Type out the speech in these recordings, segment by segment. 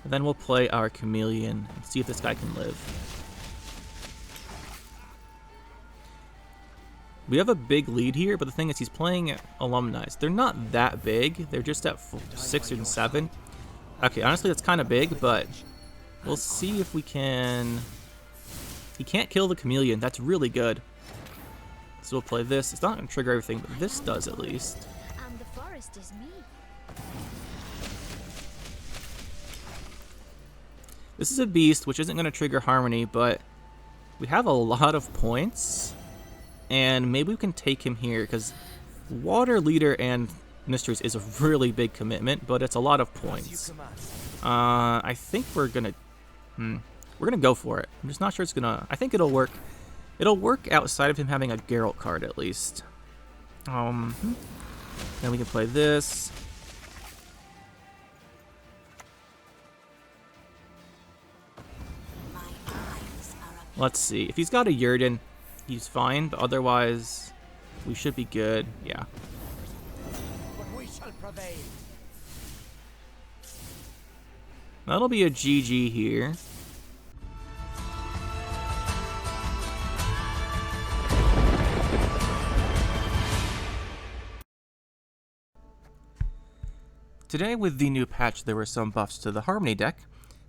And then we'll play our Chameleon and see if this guy can live. We have a big lead here, but the thing is he's playing Alumni. They're not that big. They're just at 6 and 7. Okay, honestly, that's kind of big, but we'll see if we can... He can't kill the Chameleon. That's really good. So we'll play this. It's not going to trigger everything, but this does at least. And the forest is me. This is a beast, which isn't going to trigger Harmony, but we have a lot of points. And maybe we can take him here, because Water Leader and Mysteries is a really big commitment, but it's a lot of points. I think we're going to go for it. I'm just not sure it's going to... I think it'll work. It'll work outside of him having a Geralt card, at least. Then we can play this. Let's see. If he's got a Yurden, he's fine, but otherwise, we should be good. Yeah. We shall prevail. That'll be a GG here. Today, with the new patch, there were some buffs to the Harmony deck,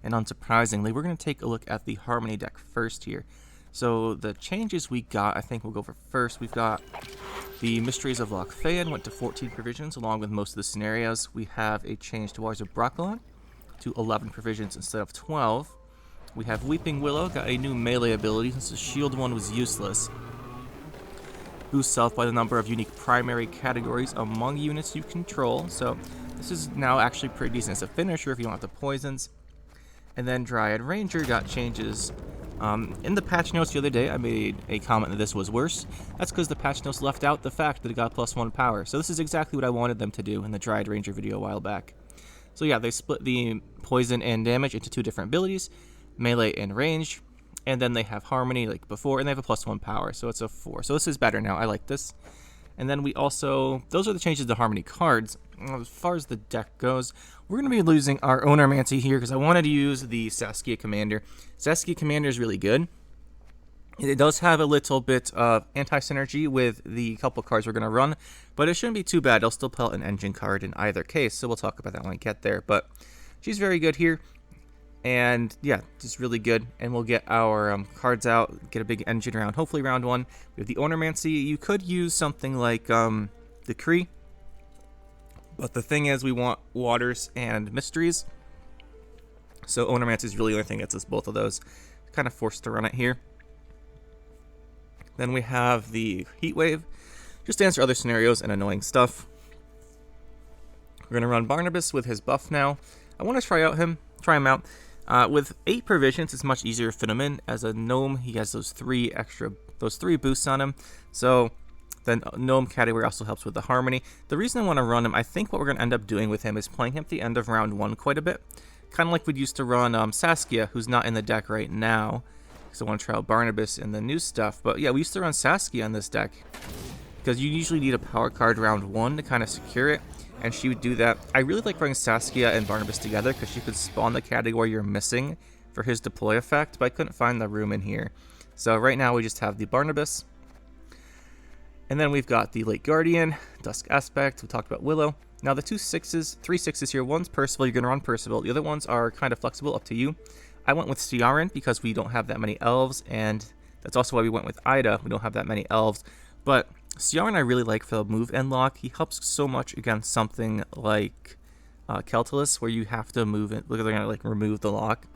and unsurprisingly, we're going to take a look at the Harmony deck first here. So the changes we got, I think we'll go for first. We've got the Mysteries of Loch Faen went to 14 provisions along with most of the scenarios. We have a change to Wars of Brokilon to 11 provisions instead of 12. We have Weeping Willow, got a new melee ability since the shield one was useless. Boosts self by the number of unique primary categories among units you control. So this is now actually pretty decent as a finisher if you don't have the poisons. And then Dryad Ranger got changes. In the patch notes the other day, I made a comment that this was worse. That's because the patch notes left out the fact that it got +1 power. So this is exactly what I wanted them to do in the Dryad Ranger video a while back. So yeah, they split the poison and damage into 2 different abilities, melee and range. And then they have Harmony like before, and they have a +1 power, so it's a 4. So this is better now. I like this. And then we also, those are the changes to Harmony cards. As far as the deck goes, we're going to be losing our Ownermancy here because I wanted to use the Saskia Commander. Saskia Commander is really good. It does have a little bit of anti-synergy with the couple cards we're going to run, but it shouldn't be too bad. I'll still pull out an engine card in either case, so we'll talk about that when I get there. But she's very good here. And yeah, just really good. And we'll get our cards out, get a big engine round, hopefully round 1. We have the Ownermancy. You could use something like the Kree. But the thing is, we want Waters and Mysteries. So Ownermancy is really the only thing that gets us both of those. Kind of forced to run it here. Then we have the Heatwave. Just to answer other scenarios and annoying stuff. We're going to run Barnabas with his buff now. I want to try him out. With 8 provisions, it's much easier to fit him in. As a gnome, he has those 3 boosts on him. So then gnome category also helps with the Harmony. The reason I want to run him, I think what we're going to end up doing with him is playing him at the end of round 1 quite a bit. Kind of like we'd used to run Saskia, who's not in the deck right now. Because I want to try out Barnabas and the new stuff. But yeah, we used to run Saskia in this deck. Because you usually need a power card round 1 to kind of secure it. And she would do that. I really like running Saskia and Barnabas together because she could spawn the category you're missing for his deploy effect, but I couldn't find the room in here. So right now we just have the Barnabas. And then we've got the Late Guardian, Dusk Aspect, we talked about Willow. Now the 3 sixes here, one's Percival, you're going to run Percival. The other ones are kind of flexible, up to you. I went with Ciaran because we don't have that many elves, and that's also why we went with Ida. We don't have that many elves, but Ciaran I really like for the move and lock. He helps so much against something like Keltalis, where you have to move it. Look, they're going to like remove the lock.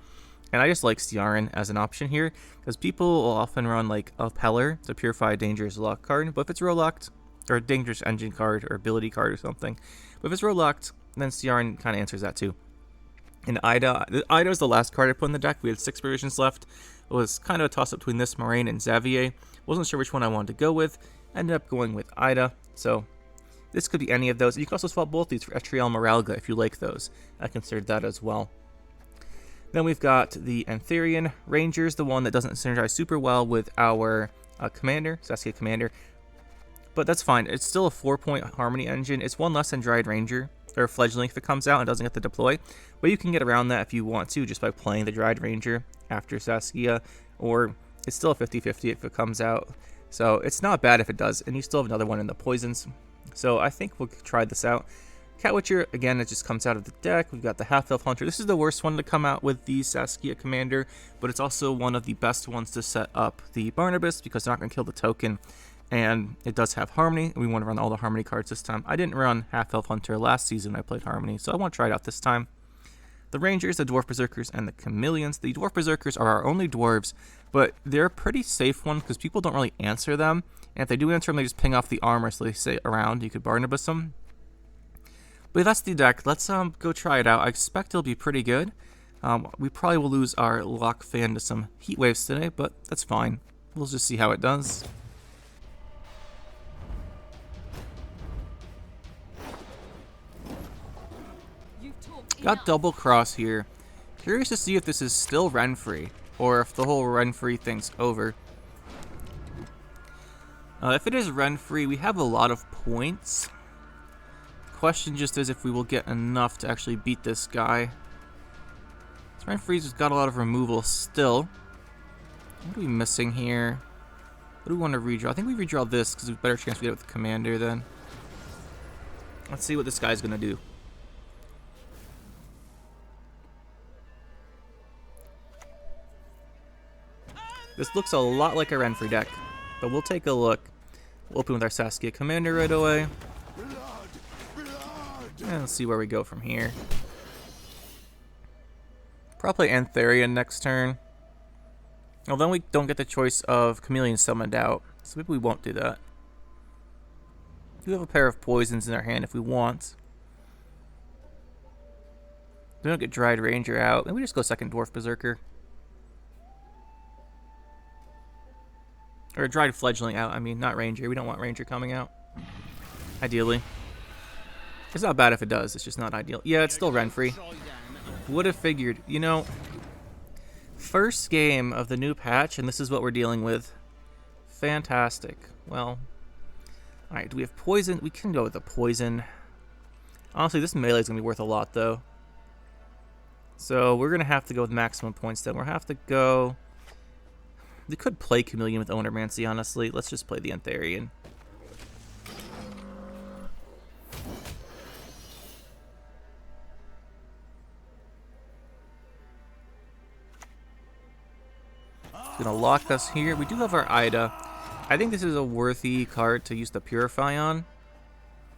And I just like Ciaran as an option here, because people will often run like a Peller to purify a dangerous lock card, but if it's row locked, or a dangerous engine card, or ability card or something, but if it's row locked, then Ciaran kind of answers that too. And Ida is the last card I put in the deck. We had 6 provisions left. It was kind of a toss-up between this, Moraine, and Xavier. Wasn't sure which one I wanted to go with. Ended up going with Ida, so this could be any of those. You can also swap both these for Etriel and Moralga if you like those. I considered that as well. Then we've got the Antherian Rangers, the one that doesn't synergize super well with our commander, Saskia Commander. But that's fine. It's still a 4-point Harmony engine. It's 1 less than Dryad Ranger, or fledgling if it comes out and doesn't get to deploy. But you can get around that if you want to, just by playing the Dried Ranger after Saskia, or it's still a 50-50 if it comes out. So it's not bad if it does, and you still have another one in the poisons. So I think we'll try this out. Cat Witcher, again, it just comes out of the deck. We've got the Half-Elf Hunter. This is the worst one to come out with the Saskia Commander, but it's also one of the best ones to set up the Barnabas, because they're not going to kill the token, and it does have Harmony, and we want to run all the Harmony cards this time. I didn't run Half-Elf Hunter last season when I played Harmony, so I want to try it out this time. The Rangers, the Dwarf Berserkers, and the Chameleons. The Dwarf Berserkers are our only Dwarves, but they're a pretty safe one because people don't really answer them, and if they do answer them, they just ping off the armor, so they stay around. You could Barnabas them. But that's the deck. Let's go try it out. I expect it'll be pretty good. We probably will lose our Lock fan to some heat waves today, but that's fine. We'll just see how it does. Got double cross here. Curious to see if this is still Renfri, or if the whole Renfri thing's over. If it is Renfri, we have a lot of points. Question just is if we will get enough to actually beat this guy. So Renfri's got a lot of removal still. What are we missing here? What do we want to redraw? I think we redraw this because there's a better chance we get it with the commander then. Let's see what this guy's gonna do. This looks a lot like a Renfri deck, but we'll take a look. We'll open with our Saskia Commander right away. And let's see where we go from here. Probably Antherian next turn. Although we don't get the choice of Chameleon summoned out, so maybe we won't do that. We have a pair of poisons in our hand if we want. We don't get Dried Ranger out, and we just go second Dwarf Berserker. Or Dried Fledgling out, I mean, not Ranger. We don't want Ranger coming out. Ideally. It's not bad if it does, it's just not ideal. Yeah, it's still Renfri. Would have figured. You know, first game of the new patch, and this is what we're dealing with. Fantastic. Well, alright, do we have poison? We can go with the poison. Honestly, this melee is going to be worth a lot, though. So we're going to have to go with maximum points then. We'll have to go... We could play Chameleon with Onermancy, honestly. Let's just play the Antherian. It's gonna lock us here. We do have our Ida. I think this is a worthy card to use the Purify on.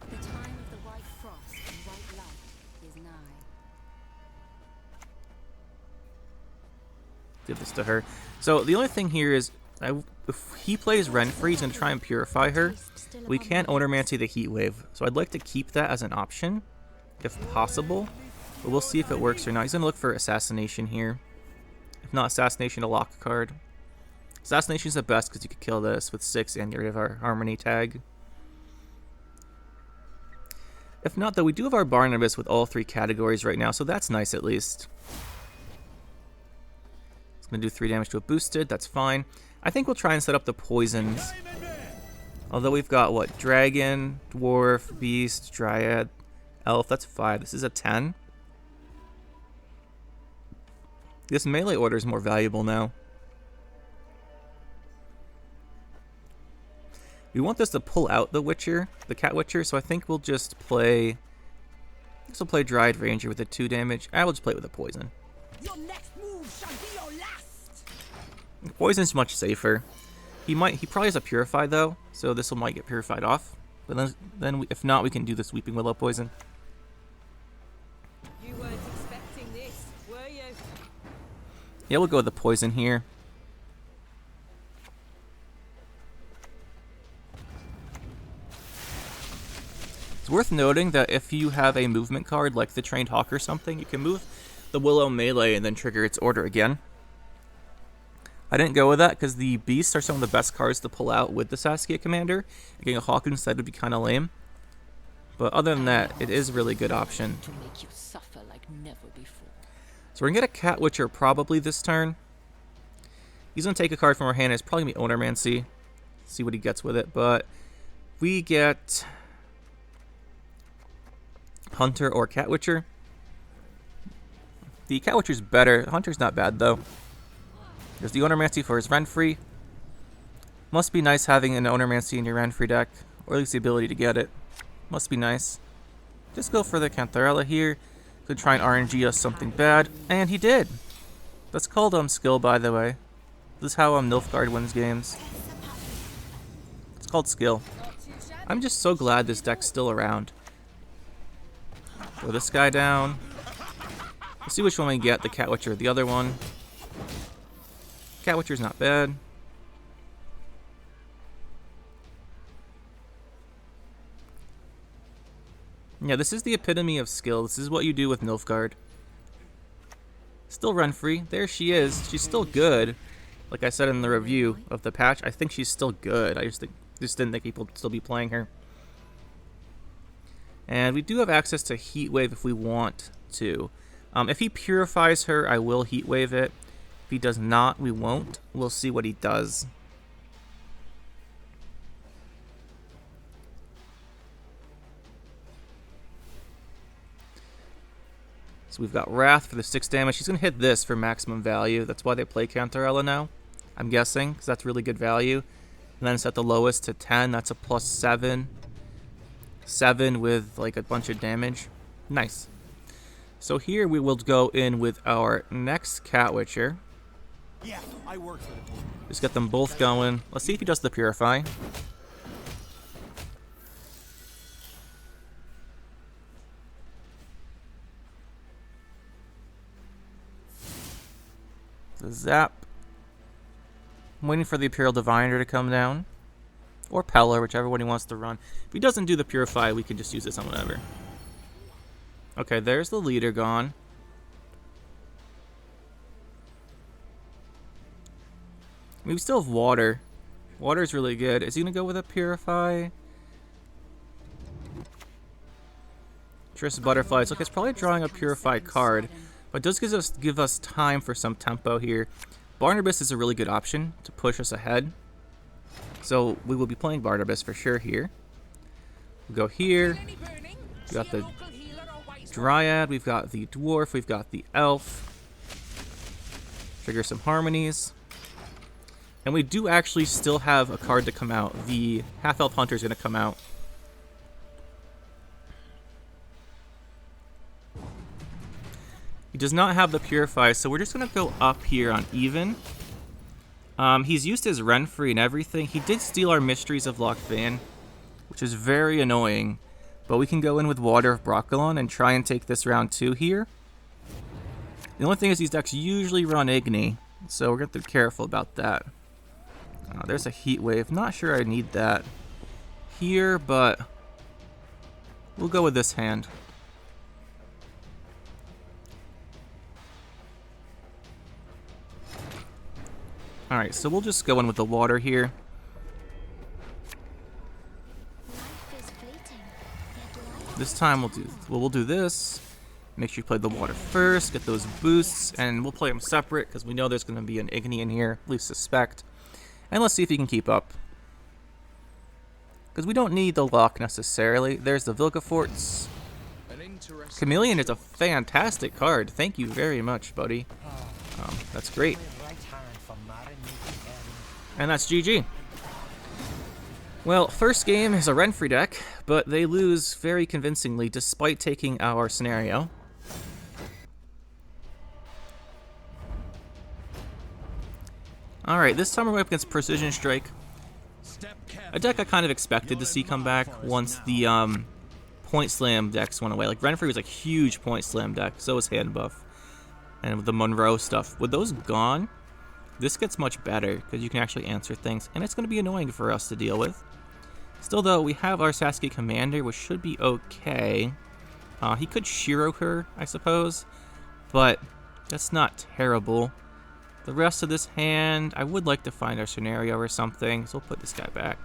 The time of the white frost and white light is nigh. Give this to her. So the only thing here is, if he plays Renfri, he's gonna try and Purify her. We can't Onermancy the Heat Wave, so I'd like to keep that as an option, if possible. But we'll see if it works or not. He's gonna look for Assassination here. If not Assassination, to lock a card. Assassination is the best because you could kill this with 6 and get rid of our Harmony tag. If not, though, we do have our Barnabas with all 3 categories right now, so that's nice at least. It's going to do 3 damage to a boosted, that's fine. I think we'll try and set up the poisons. Although we've got, what, Dragon, Dwarf, Beast, Dryad, Elf, that's 5. This is a 10. This melee order is more valuable now. We want this to pull out the Witcher, the Cat Witcher, so I think we'll just play... This will play Dried Ranger with a 2 damage. I will just play it with a Poison. Your next move shall be your last. Poison's much safer. He probably has a Purify though, so this might get purified off. But if not, we can do the Sweeping Willow Poison. You weren't expecting this, were you? Yeah, we'll go with the Poison here. It's worth noting that if you have a movement card like the Trained Hawk or something, you can move the Willow melee and then trigger its order again. I didn't go with that because the Beasts are some of the best cards to pull out with the Saskia Commander. Getting a Hawk instead would be kind of lame. But other than that, it is a really good option. To make you suffer like never before. So we're going to get a Cat Witcher probably this turn. He's going to take a card from our hand. It's probably going to be Onermancy. See what he gets with it. But we get... Hunter or Cat Witcher. The Cat Witcher's better. Hunter's not bad though. There's the Onomancy for his Renfri. Must be nice having an Onomancy in your Renfri deck, or at least the ability to get it. Must be nice. Just go for the Scoia'tael here. Could try and RNG us something bad, and he did. That's called skill, by the way. This is how Nilfgaard wins games. It's called skill. I'm just so glad this deck's still around. Throw this guy down. Let's see which one we get, the Cat Witcher or the other one. Cat Witcher's not bad. Yeah, this is the epitome of skill. This is what you do with Nilfgaard. Still Renfri. There she is. She's still good. Like I said in the review of the patch, I think she's still good. I just didn't think people would still be playing her. And we do have access to Heatwave if we want to. If he purifies her, I will Heatwave it. If he does not, we won't. We'll see what he does. So we've got Wrath for the 6 damage. She's going to hit this for maximum value. That's why they play Scoia'tael now, I'm guessing, because that's really good value. And then it's at the lowest to 10. That's a plus 7. 7 with like a bunch of damage. Nice. So here we will go in with our next Cat Witcher. Yeah, I work for the Just get them both going. Let's see if he does the Purify. The Zap. I'm waiting for the Imperial Diviner to come down. Or Peller, whichever one he wants to run. If he doesn't do the Purify, we can just use this on whatever. Okay, there's the leader gone. We still have water. Water is really good. Is he going to go with a Purify? Triss Butterflies. Look, it's probably drawing a Purify card. But it does give us time for some tempo here. Barnabas is a really good option to push us ahead. So we will be playing Barnabas for sure here. We'll go here. We got the Dryad. We've got the Dwarf. We've got the Elf. Trigger some Harmonies. And we do actually still have a card to come out. The Half-Elf Hunter is going to come out. He does not have the Purify, so we're just going to go up here on even. He's used his Renfri and everything. He did steal our Mysteries of Loch Van, which is very annoying. But we can go in with Water of Brokilon and try and take this round 2 here. The only thing is these decks usually run Igni, so we're going to be careful about that. There's a Heat Wave. Not sure I need that here, but we'll go with this hand. Alright, so we'll just go in with the water here. This time we'll do this. Make sure you play the water first, get those boosts, and we'll play them separate because we know there's going to be an Igni in here, at least suspect. And let's see if he can keep up. Because we don't need the lock necessarily. There's the Vilgefortz. Chameleon is a fantastic card. Thank you very much, buddy. That's great. And that's GG. Well, first game is a Renfri deck, but they lose very convincingly despite taking our scenario. Alright, this time we're up against Precision Strike. A deck I kind of expected to see come back once the Point Slam decks went away. Like, Renfri was a huge Point Slam deck, so was Hand Buff. And with the Monroe stuff. With those gone, this gets much better, because you can actually answer things, and it's going to be annoying for us to deal with. Still, though, we have our Sasuke Commander, which should be okay. He could Shiro her, I suppose, but that's not terrible. The rest of this hand, I would like to find our scenario or something, so we'll put this guy back.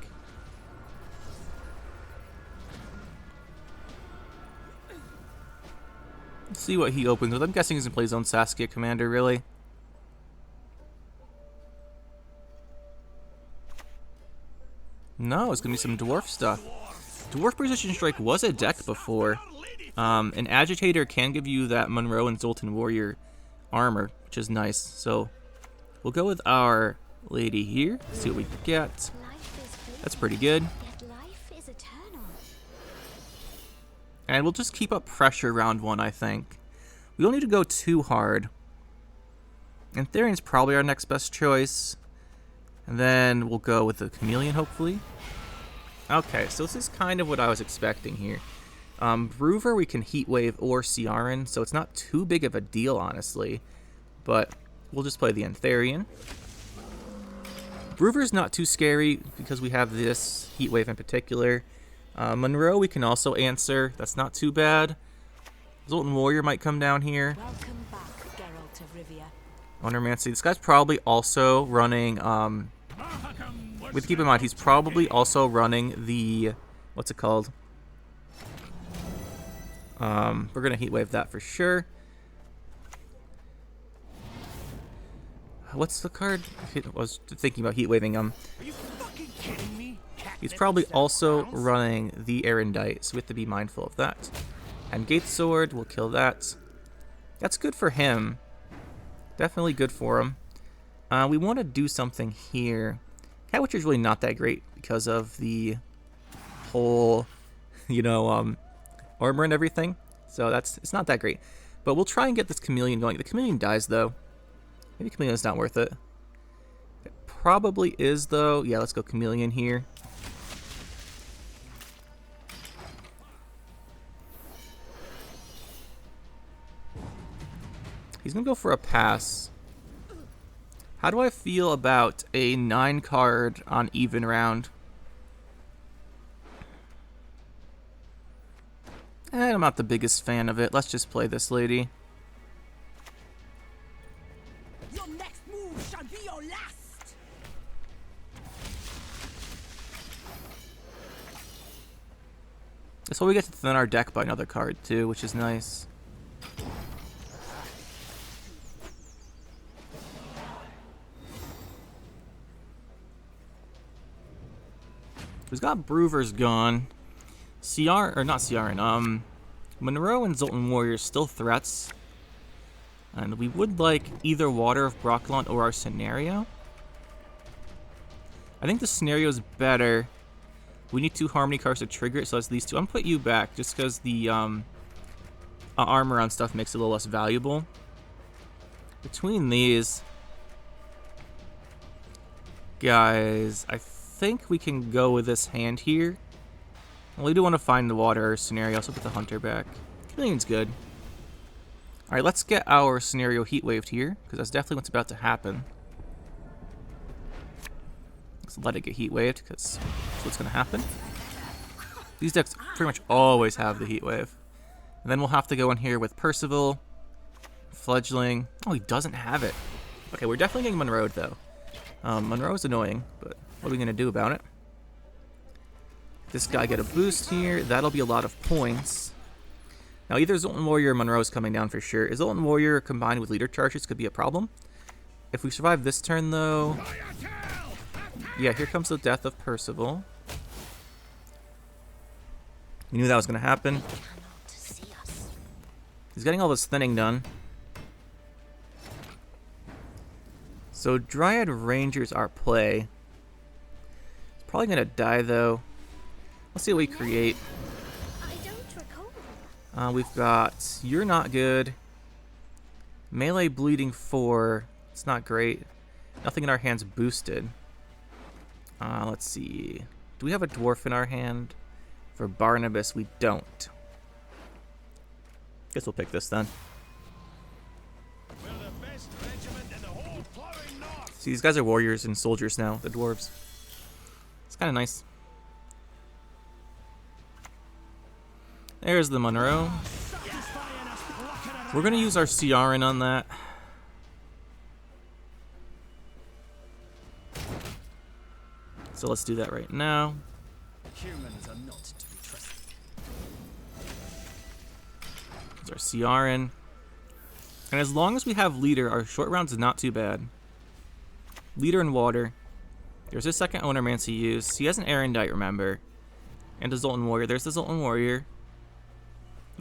Let's see what he opens with. I'm guessing he's going to play his own Sasuke Commander, really. No, it's going to be some Dwarf stuff. Dwarf Precision Strike was a deck before. An Agitator can give you that Monroe and Zoltan Warrior armor, which is nice. So we'll go with our lady here, see what we get. That's pretty good. Yet life is eternal. And we'll just keep up pressure round 1, I think. We don't need to go too hard. And Therian's probably our next best choice. And then we'll go with the Chameleon, hopefully. Okay, so this is kind of what I was expecting here. Broover, we can Heat Wave or Ciaran, so it's not too big of a deal, honestly. But we'll just play the Therian. Broover's not too scary because we have this Heat Wave in particular. Monroe we can also answer. That's not too bad. Zoltan Warrior might come down here. Welcome back, Geralt of Rivia. Undermancy. This guy's probably also running... with keep in mind, he's probably also running the... What's it called? We're going to Heat Wave that for sure. What's the card? I was thinking about Heat Waving him. Are you fucking kidding me? He's probably also running the Erendite, so we have to be mindful of that. And Gate Sword, we'll kill that. That's good for him. Definitely good for him. We want to do something here. Cat Witcher's really not that great because of the whole, armor and everything. So it's not that great. But we'll try and get this Chameleon going. The Chameleon dies, though. Maybe Chameleon's not worth it. It probably is, though. Yeah, let's go Chameleon here. He's going to go for a pass. How do I feel about a 9 card on even round? I'm not the biggest fan of it. Let's just play this lady. Your next move shall be your last. So we get to thin our deck by another card too, which is nice. He's got Broover's gone. Monroe and Zoltan Warrior still threats. And we would like either Water of Brokilon or our Scenario. I think the Scenario is better. We need 2 Harmony cards to trigger it, so that's these 2. I'm gonna put you back just because the armor on stuff makes it a little less valuable. Between these guys, I think we can go with this hand here. Well, we do want to find the water scenario, so put the hunter back. Chameleon's good. Alright, let's get our scenario heat waved here, because that's definitely what's about to happen. Let's let it get heat waved, because that's what's going to happen. These decks pretty much always have the heat wave. And then we'll have to go in here with Percival, Fledgling. Oh, he doesn't have it. Okay, we're definitely getting Monroe'd, though. Monroe's annoying, but what are we going to do about it? This guy get a boost here. That'll be a lot of points. Now, either Zoltan Warrior or Monroe's coming down for sure. Zoltan Warrior combined with leader charges could be a problem. If we survive this turn, though... Yeah, here comes the death of Percival. We knew that was going to happen. He's getting all this thinning done. So Dryad Ranger's our play. It's probably going to die, though. Let's see what we create. We've got You're Not Good. Melee Bleeding 4. It's not great. Nothing in our hand's boosted. Let's see. Do we have a dwarf in our hand? For Barnabas, we don't. Guess we'll pick this then. See, these guys are warriors and soldiers now, the dwarves. It's kind of nice. There's the Monroe. We're going to use our Ciaran on that. So let's do that right now. Humans are not to be trusted. There's our Ciaran. And as long as we have leader, our short rounds is not too bad. Leader and water. There's his second Ownermancy used. He has an Erendite, remember. And a Zoltan Warrior. There's the Zoltan Warrior.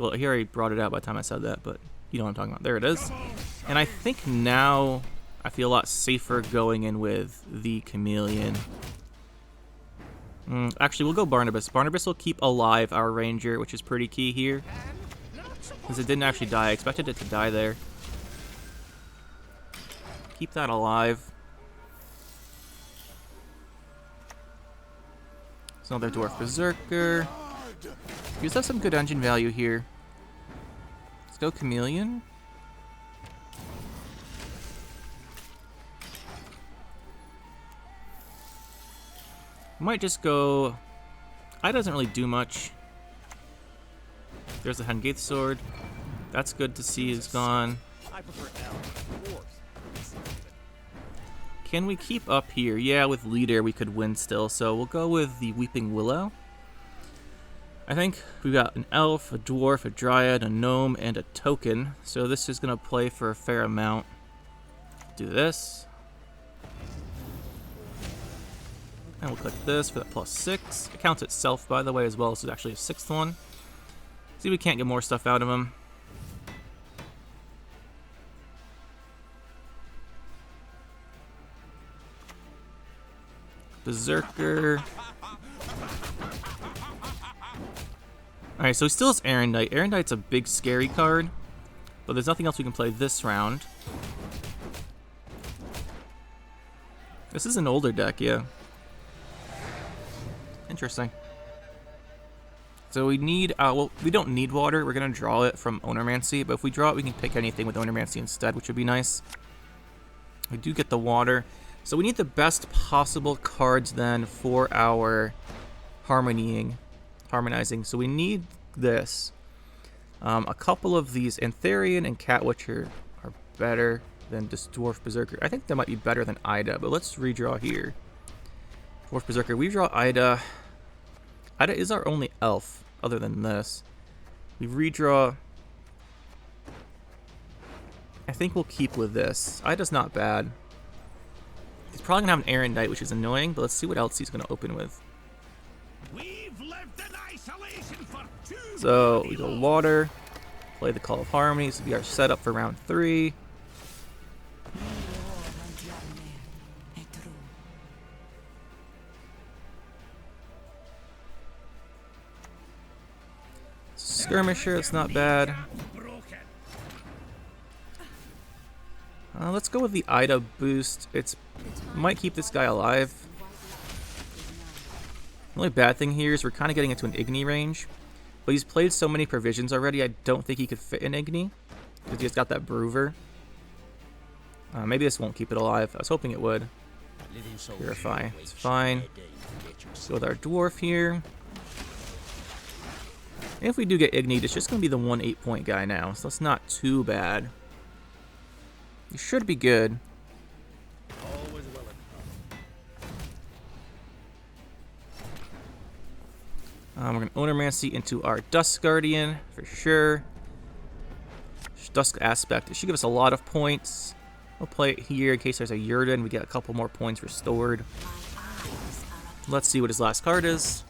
Well, he already brought it out by the time I said that, but you know what I'm talking about. There it is. And I think now I feel a lot safer going in with the Chameleon. Actually, we'll go Barnabas. Barnabas will keep alive our Ranger, which is pretty key here. Because it didn't actually die. I expected it to die there. Keep that alive. It's another Dwarf Berserker. He does have some good engine value here. Let's go Chameleon. Might just go... I doesn't really do much. There's the Hengate Sword. That's good to see is gone. I prefer Dwarves. Can we keep up here? Yeah, with Leader we could win still, so we'll go with the Weeping Willow. I think we've got an Elf, a Dwarf, a Dryad, a Gnome, and a Token, so this is going to play for a fair amount. Do this. And we'll click this for that +6. It counts itself, by the way, as well, so it's actually a 6th one. See if we can't get more stuff out of him. Berserker. Alright, so he still has Erendite. Erendite's a big scary card, but there's nothing else we can play this round. This is an older deck, yeah. Interesting. So we need, well, we don't need water. We're going to draw it from Onomancy, but if we draw it, we can pick anything with Onomancy instead, which would be nice. We do get the water. So we need the best possible cards then for our harmonizing. So we need this. A couple of these, Antherian and Catwitcher are better than this Dwarf Berserker. I think that might be better than Ida, but let's redraw here. Dwarf Berserker, we draw Ida. Ida is our only elf other than this. We redraw. I think we'll keep with this. Ida's not bad. He's probably gonna have an Erendite, which is annoying, but let's see what else he's gonna open with. We've lived in isolation for 2 So we go water, play the Call of Harmony. This will be our setup for round 3. Skirmisher, it's not bad. Let's go with the Ida boost. It's might keep this guy alive. The only bad thing here is we're kind of getting into an Igni range, but he's played so many provisions already. I don't think he could fit in Igni because he's got that Broover. Maybe this won't keep it alive. I was hoping it would. Purify. It's fine. Let's go with our Dwarf here. And if we do get Igni'd, it's just going to be the 1 8-point guy now, so it's not too bad. He should be good. We're going to Onomancy into our Dusk Guardian for sure. Dusk Aspect. It should give us a lot of points. We'll play it here in case there's a Yurden. We get a couple more points restored. Let's see what his last card is.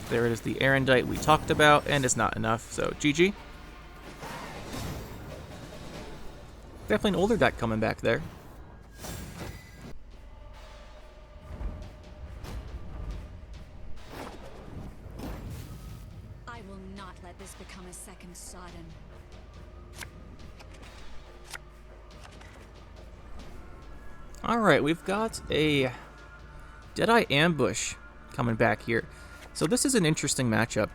There it is, the Erendite we talked about, and it's not enough, so GG. Definitely an older deck coming back there. I will not let this become a second Sodom. Alright, we've got a Deadeye Ambush coming back here. So this is an interesting matchup.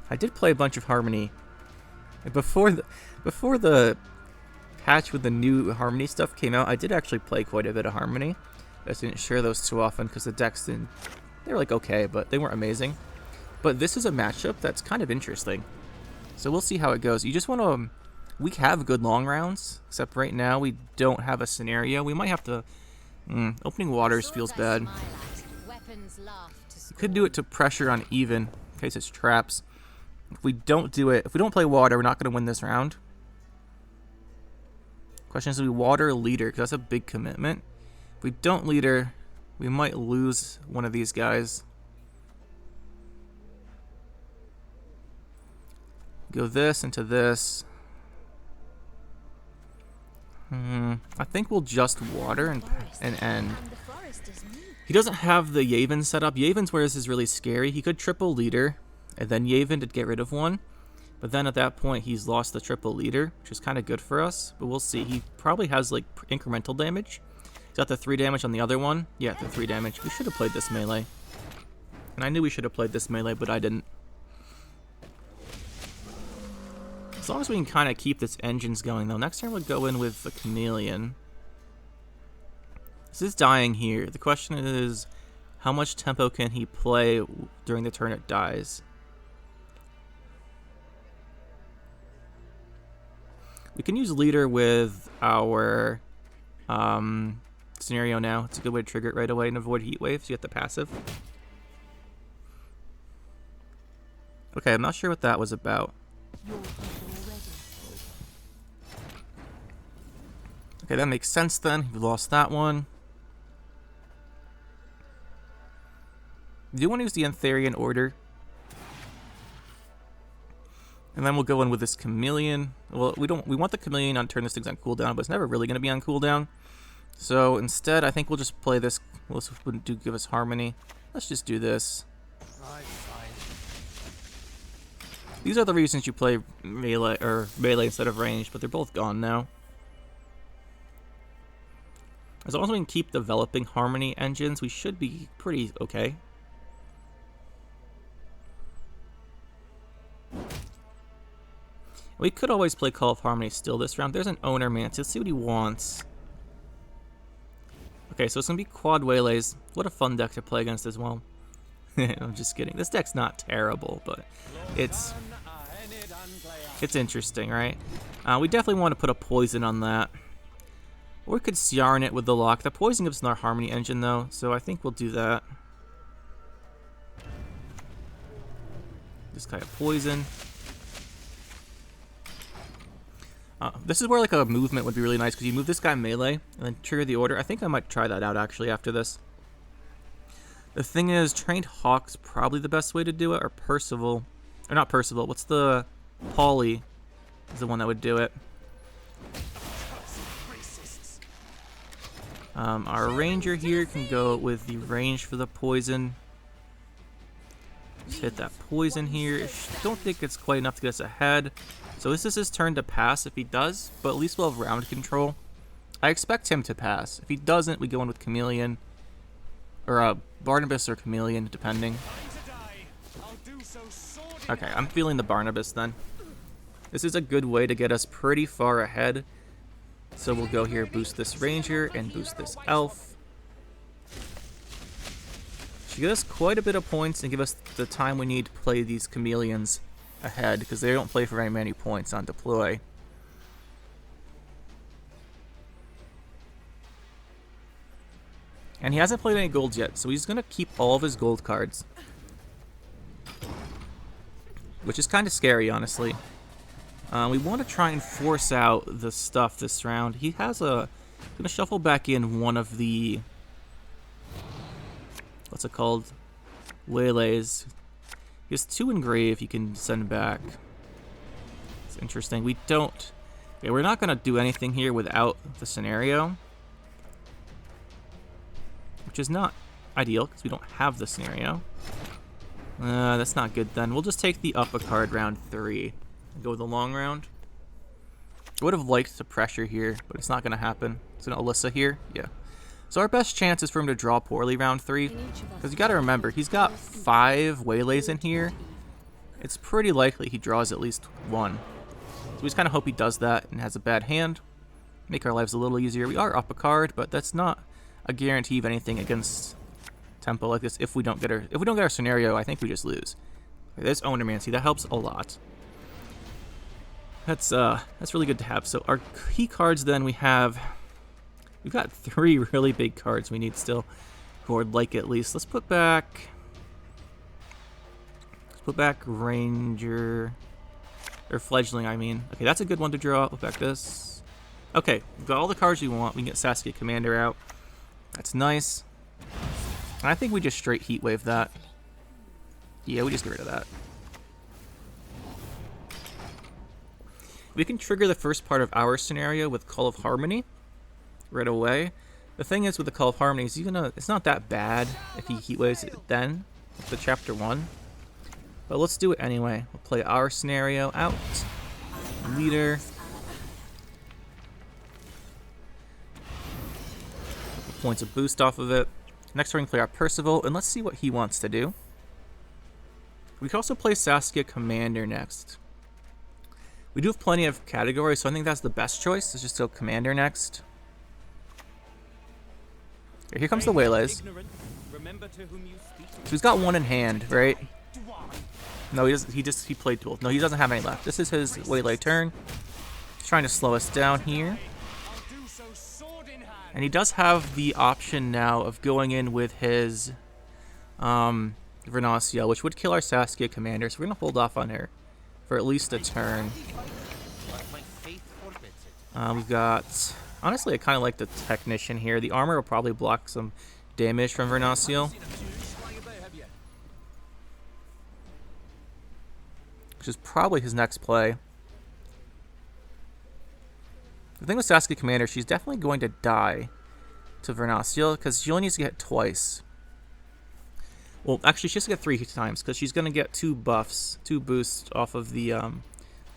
I did play a bunch of Harmony. Before the patch with the new Harmony stuff came out, I did actually play quite a bit of Harmony. I just didn't share those too often because the decks didn't... They were like okay, but they weren't amazing. But this is a matchup that's kind of interesting. So we'll see how it goes. You just want to... We have good long rounds, except right now we don't have a scenario. We might have to... opening waters feels bad. We could do it to pressure on even, in case it's traps. If we don't do it, if we don't play water, we're not going to win this round. Question is, do we water leader? Because that's a big commitment. If we don't leader, we might lose one of these guys. Go this into this. I think we'll just water and end. And the forest is me. He doesn't have the Yaven set up. Yaven's whereas is really scary. He could triple leader, and then Yaven to get rid of one. But then at that point, he's lost the triple leader, which is kind of good for us. But we'll see. He probably has like incremental damage. He's got the 3 damage on the other one. Yeah, the 3 damage. We should have played this melee. And I knew we should have played this melee, but I didn't. As long as we can kind of keep this engines going, though. Next turn we'll go in with the Chameleon. This is dying here. The question is, how much tempo can he play during the turn it dies? We can use leader with our scenario now. It's a good way to trigger it right away and avoid heat waves. You get the passive. Okay, I'm not sure what that was about. Okay, that makes sense then. We lost that one. Do you want to use the Antharian Order? And then we'll go in with this Chameleon. Well, we want the Chameleon on turn this thing's on cooldown, but it's never really going to be on cooldown. So instead, I think we'll just play this. Well, this wouldn't give us Harmony. Let's just do this. These are the reasons you play melee instead of ranged, but they're both gone now. As long as we can keep developing Harmony engines, we should be pretty okay. We could always play Call of Harmony still this round. There's an Owner Mantis. Let's see what he wants. Okay, so it's going to be quad Waylays. What a fun deck to play against as well. I'm just kidding. This deck's not terrible, but it's interesting, right? We definitely want to put a poison on that. Or we could Yarn it with the lock. The poison gives us our Harmony engine, though, so I think we'll do that. Just kind of poison. This is where like a movement would be really nice, because you move this guy melee and then trigger the order. I think I might try that out actually after this. The thing is, Trained Hawk's probably the best way to do it, or Percival. Or not Percival, what's the... Polly is the one that would do it. Our Ranger here can go with the range for the poison. Just hit that poison here. Don't think it's quite enough to get us ahead. So this is his turn to pass if he does, but at least we'll have round control. I expect him to pass. If he doesn't, we go in with Chameleon. Or Barnabas or Chameleon, depending. Okay, I'm feeling the Barnabas then. This is a good way to get us pretty far ahead. So we'll go here, boost this Ranger, and boost this Elf. Should give us quite a bit of points and give us the time we need to play these Chameleons ahead, because they don't play for very many points on deploy. And he hasn't played any golds yet, so he's going to keep all of his gold cards. Which is kind of scary, honestly. We want to try and force out the stuff this round. He has a... I'm going to shuffle back in one of the... What's it called? Waylays. He has 2 engrave he can send back. It's interesting. We don't... Okay, we're not going to do anything here without the scenario. Which is not ideal, because we don't have the scenario. That's not good then. We'll just take the up a card round 3. And go with the long round. I would have liked to pressure here, but it's not going to happen. It's an Alyssa here. Yeah. So our best chance is for him to draw poorly round 3. Because you got to remember, he's got 5 Waylays in here. It's pretty likely he draws at least 1. So we just kind of hope he does that and has a bad hand. Make our lives a little easier. We are up a card, but that's not a guarantee of anything against tempo like this. If we don't get our scenario, I think we just lose. Okay, there's Ownermancy. That helps a lot. That's really good to have. So our key cards then we've got 3 really big cards we need still, or like at least. Let's put back Ranger, or Fledgling, I mean. Okay, that's a good one to draw. Put back this. Okay, we've got all the cards we want. We can get Saskia Commander out. That's nice. And I think we just straight heat wave that. Yeah, we just get rid of that. We can trigger the first part of our scenario with Call of Harmony right away. The thing is with the Call of Harmony is it's not that bad if he heatwaves it then, the chapter 1. But let's do it anyway. We'll play our scenario out. Leader. Couple points of boost off of it. Next we're going to play our Percival, and let's see what he wants to do. We can also play Saskia Commander next. We do have plenty of categories, so I think that's the best choice. Let's just go Commander next. Here comes the Waylays. So he's got one in hand, right? No, he doesn't. He played duel. No, he doesn't have any left. This is his Waylay turn. He's trying to slow us down here. And he does have the option now of going in with his Vernasio, which would kill our Saskia Commander, so we're going to hold off on her for at least a turn. We've got... Honestly, I kind of like the Technician here. The armor will probably block some damage from Vernasio, which is probably his next play. The thing with Saskia Commander, she's definitely going to die to Vernasio because she only needs to get hit twice. Well, actually, she has to get 3 times because she's going to get 2 buffs, 2 boosts off of the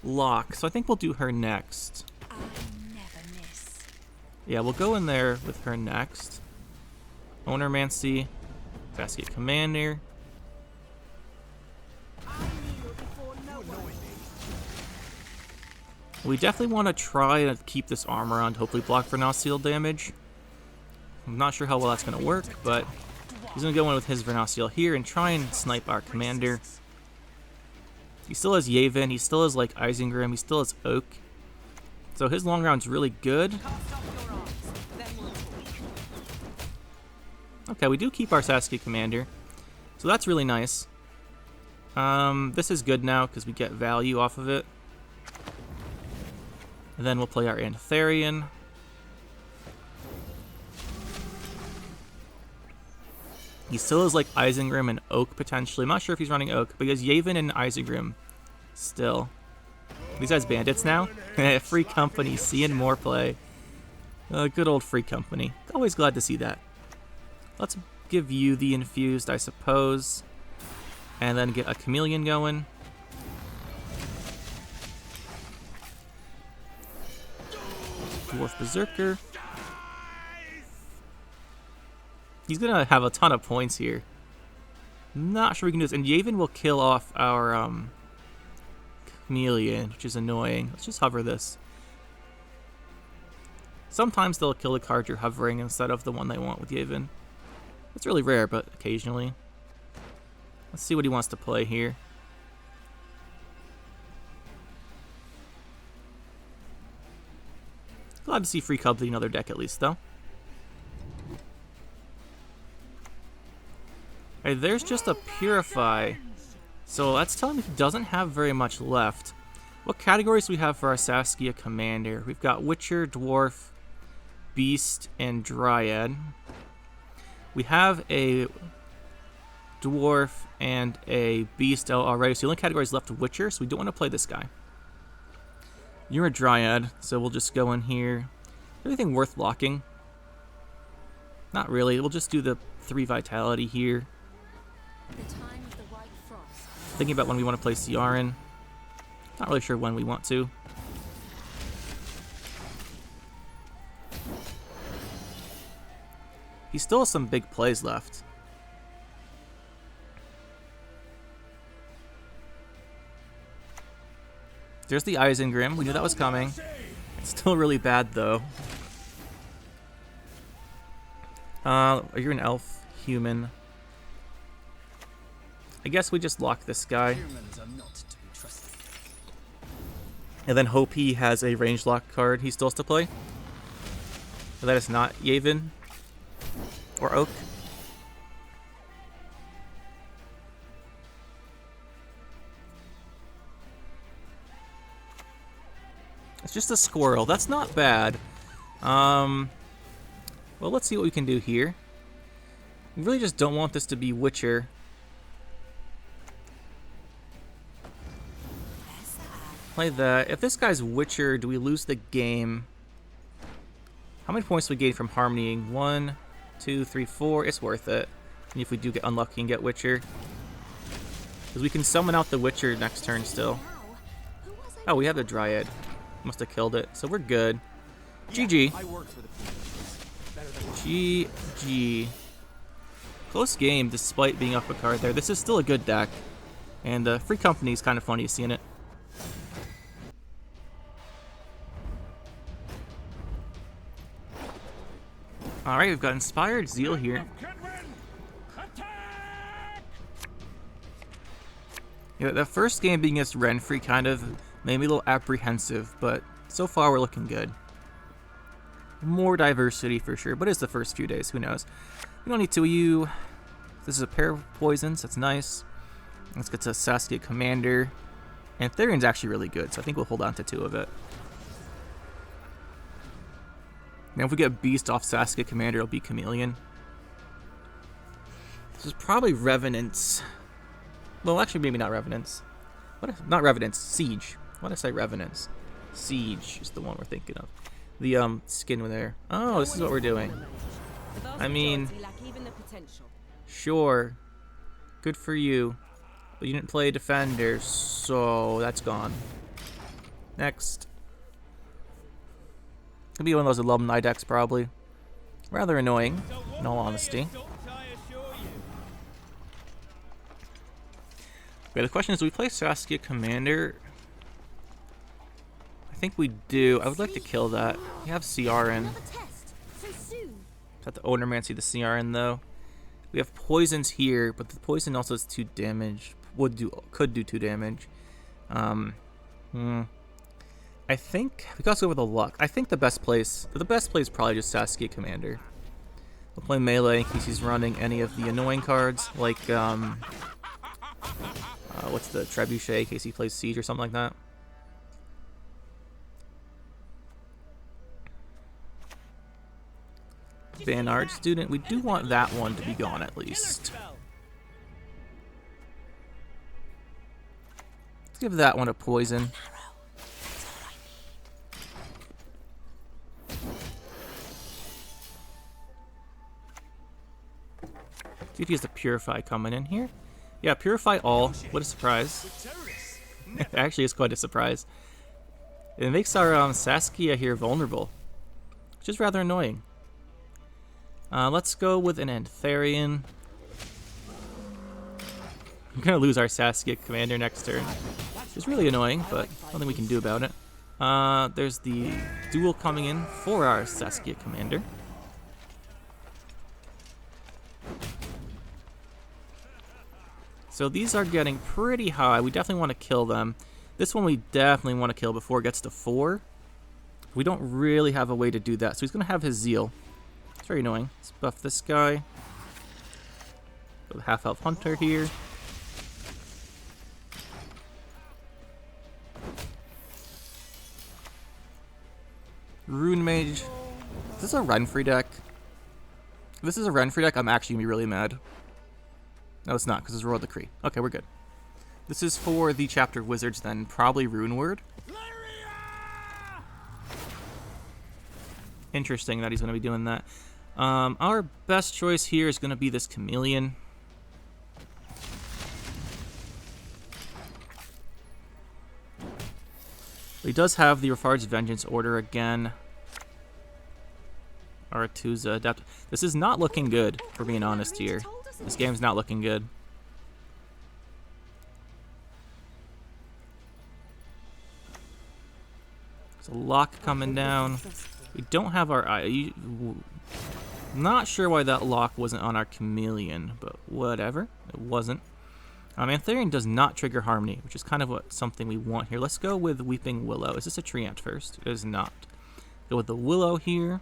lock. So I think we'll do her next. Yeah, we'll go in there with her next. Ownermancy, Saskia Commander. We definitely want to try to keep this armor on to hopefully block Vernasio damage. I'm not sure how well that's going to work, but he's going to go in with his Vernasio here and try and snipe our commander. He still has Yavin, he still has like Isengrim, he still has Oak. So his long round's really good. Okay, we do keep our Saskia Commander. So that's really nice. This is good now because we get value off of it. And then we'll play our Antharian. He still has like Isengrim and Oak potentially. I'm not sure if he's running Oak, but he has Yavin and Isengrim still. These guys bandits now. Free Company, seeing more play. Good old Free Company. Always glad to see that. Let's give you the infused, I suppose. And then get a Chameleon going. Dwarf Berserker. He's gonna have a ton of points here. Not sure we can do this. And Yavin will kill off our Chameleon, which is annoying. Let's just hover this. Sometimes they'll kill the card you're hovering instead of the one they want with Yavin. It's really rare, but occasionally. Let's see what he wants to play here. Glad to see Free Cub in another deck at least, though. Hey, there's just a Purify. So that's telling me he doesn't have very much left. What categories do we have for our Saskia Commander? We've got Witcher, Dwarf, Beast, and Dryad. We have a Dwarf and a Beast already, so the only category is left Witcher, so we don't want to play this guy. You're a Dryad, so we'll just go in here. Anything worth blocking? Not really. We'll just do the 3 Vitality here. Thinking about when we want to play Ciaran. Not really sure when we want to. He still has some big plays left. There's the Isengrim. We knew that was coming. It's still really bad, though. You're an elf. Human. I guess we just lock this guy. And then hope he has a range lock card he still has to play. So that is not Yavin. Or Oak. It's just a squirrel. That's not bad. Well, let's see what we can do here. We really just don't want this to be Witcher. Play that. If this guy's Witcher, do we lose the game? How many points do we gain from harmonying? 1, 2, 3, 4. It's worth it. And if we do get unlucky and get Witcher. Because we can summon out the Witcher next turn still. Oh, we have the Dryad. Must have killed it. So we're good. GG. GG. Close game despite being up a card there. This is still a good deck. And Free Company is kind of funny seeing it. Alright, we've got Inspired Zeal here. Yeah, the first game being against Renfri kind of made me a little apprehensive, but so far we're looking good. More diversity for sure, but it's the first few days, who knows. We don't need to you. This is a pair of poisons, that's nice. Let's get to Saskia Commander. And Therion's actually really good, so I think we'll hold on to 2 of it. Now if we get Beast off Saskia Commander, it'll be Chameleon. This is probably Revenants. Well, actually, maybe not Revenants. Not Revenants, Siege. Why did I say Revenants? Siege is the one we're thinking of. The skin there. Oh, this is what we're doing. I mean, sure. Good for you. But you didn't play Defender, so that's gone. Next. Could be one of those Alumni decks, probably. Rather annoying, in all honesty. Okay, the question is, do we play Saskia Commander? I think we do. I would like to kill that. We have CR in. Have to Ownermancy the CR in, though. We have poisons here, but the poison also is 2 damage. Could do 2 damage. I think we gotta go with the luck. I think the best play is probably just Saskia Commander. We'll play melee in case he's running any of the annoying cards, like what's the Trebuchet, in case he plays Siege or something like that. Banard Student, we do want that one to be gone at least. Let's give that one a poison. See if he has the Purify coming in here. Yeah, Purify all. What a surprise. Actually, it's quite a surprise. It makes our Saskia here vulnerable, which is rather annoying. Let's go with an Antharian. I'm going to lose our Saskia Commander next turn. It's really annoying, but nothing we can do about it. There's the duel coming in for our Saskia Commander. So these are getting pretty high. We definitely want to kill them. This one we definitely want to kill before it gets to 4. We don't really have a way to do that. So he's going to have his Zeal. It's very annoying. Let's buff this guy. Go with half-health Hunter here. Rune Mage. Is this a Renfri deck? If this is a Renfri deck, I'm actually going to be really mad. No, it's not, because it's Royal Decree. Okay, we're good. This is for the Chapter of Wizards, then. Probably Rune Word. Interesting that he's going to be doing that. Our best choice here is going to be this Chameleon. He does have the Rafard's Vengeance Order again. Aratuza Adept. This is not looking good, for being honest here. This game's not looking good. There's a lock coming down. We don't have our... Not sure why that lock wasn't on our Chameleon, but whatever. It wasn't. Antharian does not trigger Harmony, which is kind of something we want here. Let's go with Weeping Willow. Is this a Treant first? It is not. Go with the Willow here.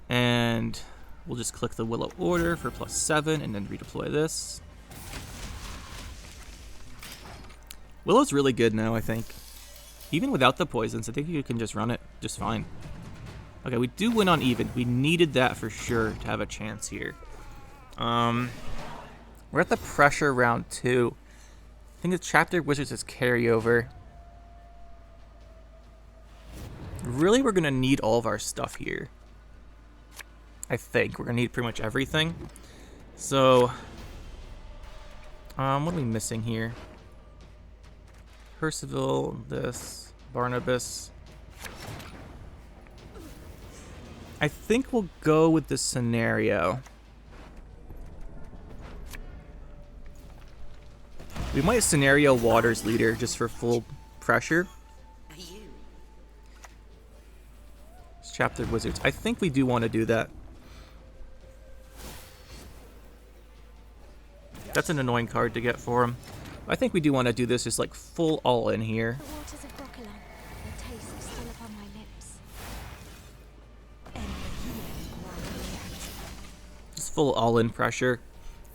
And we'll just click the Willow Order for +7 and then redeploy this. Willow's really good now, I think. Even without the poisons, I think you can just run it just fine. Okay, we do win on even. We needed that for sure to have a chance here. We're at the pressure round 2. I think the Chapter Wizards is carryover. Really, we're gonna need all of our stuff here. I think we're gonna need pretty much everything. So, what are we missing here? Percival, this, Barnabas. I think we'll go with this scenario. We might scenario Waters leader just for full pressure. It's Chapter Wizards. I think we do want to do that. That's an annoying card to get for him. I think we do want to do this just like full all in here. The waters of Broccolon, their taste is still upon my lips. Just full all in pressure.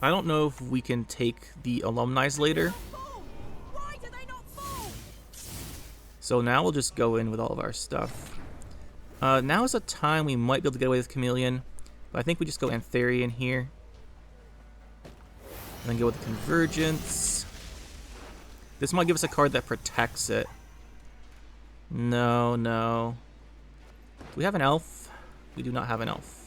I don't know if we can take the Alumni's later. Why do they not fall? So now we'll just go in with all of our stuff. Now is a time we might be able to get away with Chameleon. But I think we just go Antherian here. And then go with Convergence. This might give us a card that protects it. No, no. Do we have an elf? We do not have an elf.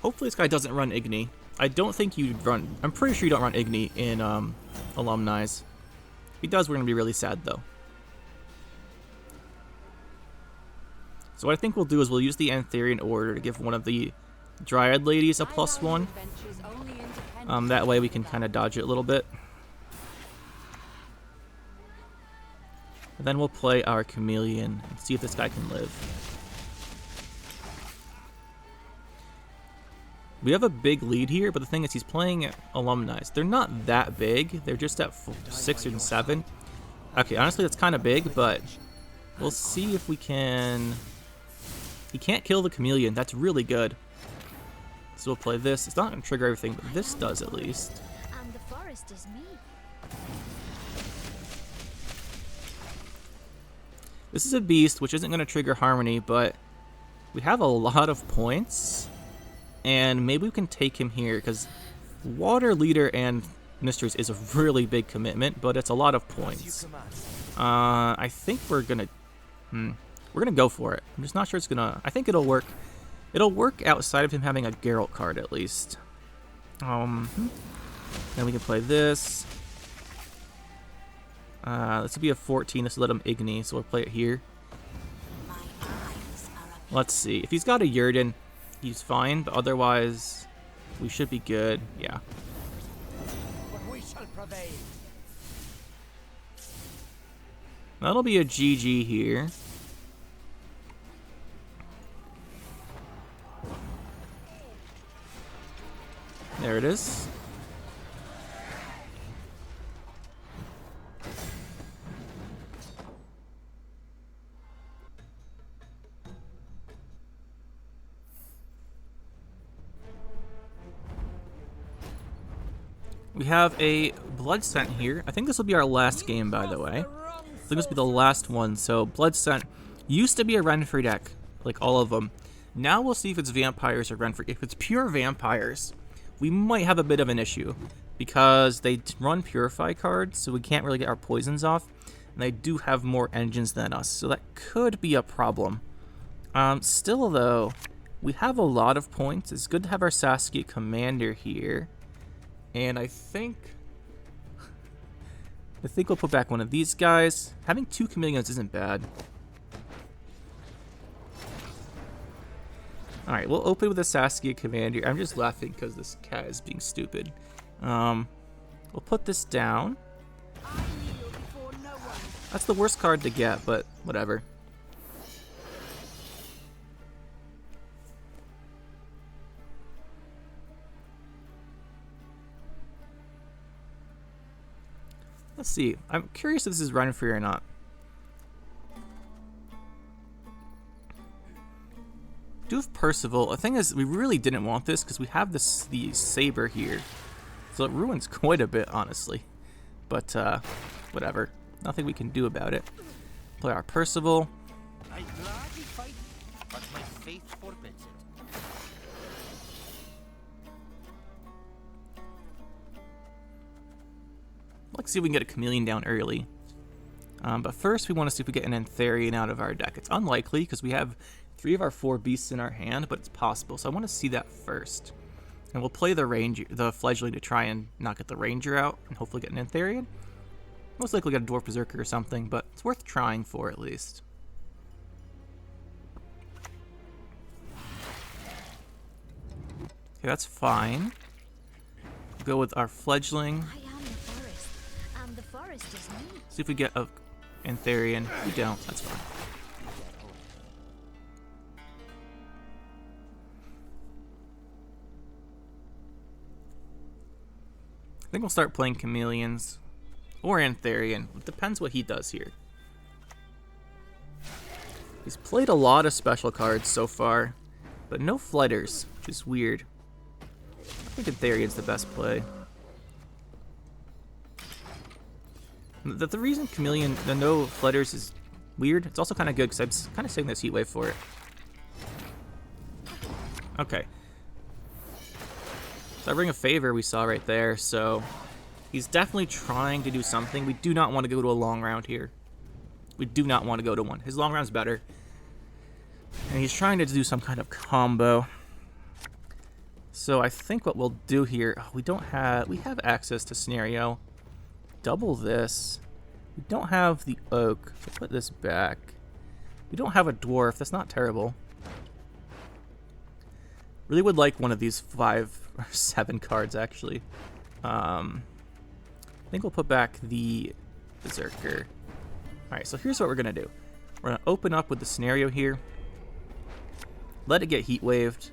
Hopefully this guy doesn't run Igni. I don't think you'd run... I'm pretty sure you don't run Igni in Alumni's. If he does, we're going to be really sad, though. So what I think we'll do is we'll use the Antherian Order to give one of the Dryad ladies a +1. That way we can kind of dodge it a little bit. And then we'll play our Chameleon and see if this guy can live. We have a big lead here, but the thing is he's playing Alumni. They're not that big. They're just at 6 and 7. Okay, honestly that's kind of big, but we'll see if we can... He can't kill the Chameleon. That's really good. So we'll play this. It's not going to trigger everything, but this does at least. And the forest is me. This is a beast, which isn't going to trigger Harmony, but we have a lot of points. And maybe we can take him here, because Water Leader and Mysteries is a really big commitment, but it's a lot of points. I think we're going to... We're going to go for it. I'm just not sure it's going to... I think it'll work. It'll work outside of him having a Geralt card, at least. Then we can play this. This will be a 14. This will let him Igni, so we'll play it here. Let's see. If he's got a Yurden, he's fine, but otherwise, we should be good. Yeah. But we shall prevail. That'll be a GG here. There it is. We have a Blood Scent here. I think this will be our last game, by the way. I think this will be the last one. So, Blood Scent used to be a Renfri deck, like all of them. Now we'll see if it's vampires or Renfri. If it's pure vampires, we might have a bit of an issue, because they run Purify cards, so we can't really get our poisons off. And they do have more engines than us, so that could be a problem. Still, though, we have a lot of points. It's good to have our Saskia Commander here. And I think we'll put back one of these guys. Having 2 Chameleons isn't bad. Alright, we'll open with a Saskia Commander. I'm just laughing because this cat is being stupid. We'll put this down. That's the worst card to get, but whatever. Let's see. I'm curious if this is Renfri or not. Do have Percival. The thing is, we really didn't want this because we have the Saber here. So it ruins quite a bit, honestly. But, whatever. Nothing we can do about it. Play our Percival. I gladly fight, but my faith forbids it. Let's see if we can get a chameleon down early. But first, we want to see if we get an Antherian out of our deck. It's unlikely because we have 3 of our 4 beasts in our hand, but it's possible. So I want to see that first. And we'll play the fledgling to try and not get the ranger out and hopefully get an Antherian. Most likely get a dwarf berserker or something, but it's worth trying for at least. Okay, that's fine. Go with our fledgling. I am the forest, and the forest is me. See if we get a Antherian. We don't. That's fine. I think we'll start playing chameleons or Antherian. It depends what he does here. He's played a lot of special cards so far, but no flighters, which is weird. I think Antherian's the best play. The reason chameleon, the no flighters is weird, it's also kind of good because I'm kind of saving this heat wave for it. Okay. So Ring of Favor we saw right there, so he's definitely trying to do something. We do not want to go to a long round here. We do not want to go to one. His long round's better. And he's trying to do some kind of combo. So I think what we'll do here, we have access to scenario. Double this. We don't have the oak, so put this back. We don't have a dwarf, that's not terrible. Really would like one of these 5 or 7 cards actually. I think we'll put back the berserker. Alright, so here's what we're gonna do. We're gonna open up with the scenario here. Let it get heat waved.